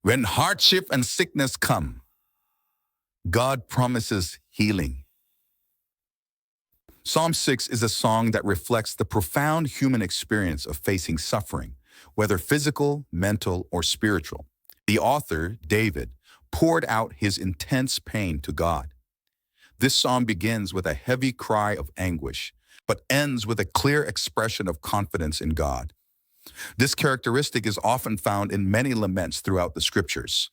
When hardship and sickness come, God promises healing. Psalm 6 is a song that reflects the profound human experience of facing suffering, whether physical, mental, or spiritual. The author, David, poured out his intense pain to God. This psalm begins with a heavy cry of anguish, but ends with a clear expression of confidence in God. This characteristic is often found in many laments throughout the scriptures.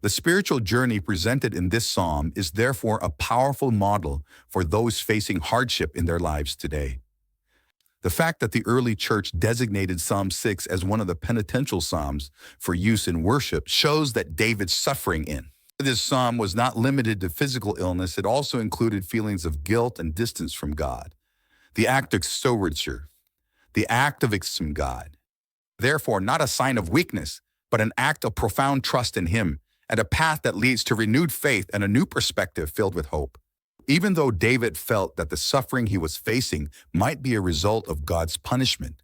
The spiritual journey presented in this psalm is therefore a powerful model for those facing hardship in their lives today. The fact that the early church designated Psalm 6 as one of the penitential psalms for use in worship shows that David's suffering in this psalm was not limited to physical illness. It also included feelings of guilt and distance from God. The act of stewardship, the act of from God. Therefore, not a sign of weakness, but an act of profound trust in Him and a path that leads to renewed faith and a new perspective filled with hope. Even though David felt that the suffering he was facing might be a result of God's punishment,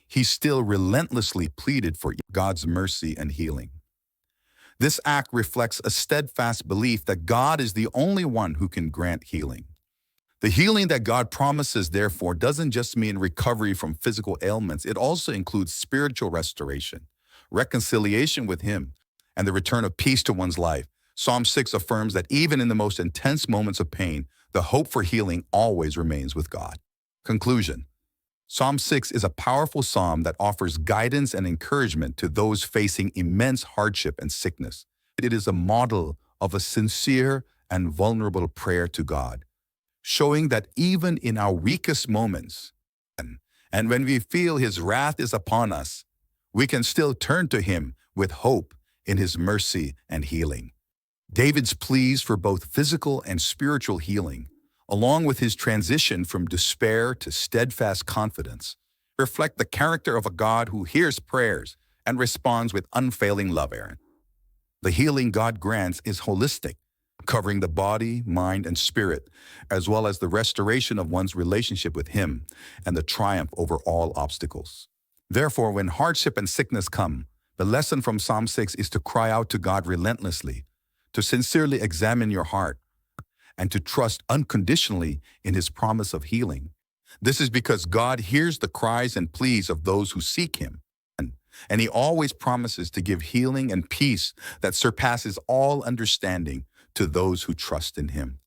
he still relentlessly pleaded for God's mercy and healing. This act reflects a steadfast belief that God is the only one who can grant healing. The healing that God promises, therefore, doesn't just mean recovery from physical ailments. It also includes spiritual restoration, reconciliation with Him, and the return of peace to one's life. Psalm 6 affirms that even in the most intense moments of pain, the hope for healing always remains with God. Conclusion. Psalm 6 is a powerful psalm that offers guidance and encouragement to those facing immense hardship and sickness. It is a model of a sincere and vulnerable prayer to God, showing that even in our weakest moments, and when we feel His wrath is upon us, we can still turn to Him with hope in His mercy and healing. David's pleas for both physical and spiritual healing, along with his transition from despair to steadfast confidence, reflect the character of a God who hears prayers and responds with unfailing love, Aaron. The healing God grants is holistic, covering the body, mind, and spirit, as well as the restoration of one's relationship with Him and the triumph over all obstacles. Therefore, when hardship and sickness come, the lesson from Psalm 6 is to cry out to God relentlessly, to sincerely examine your heart, and to trust unconditionally in His promise of healing. This is because God hears the cries and pleas of those who seek Him, and He always promises to give healing and peace that surpasses all understanding to those who trust in Him.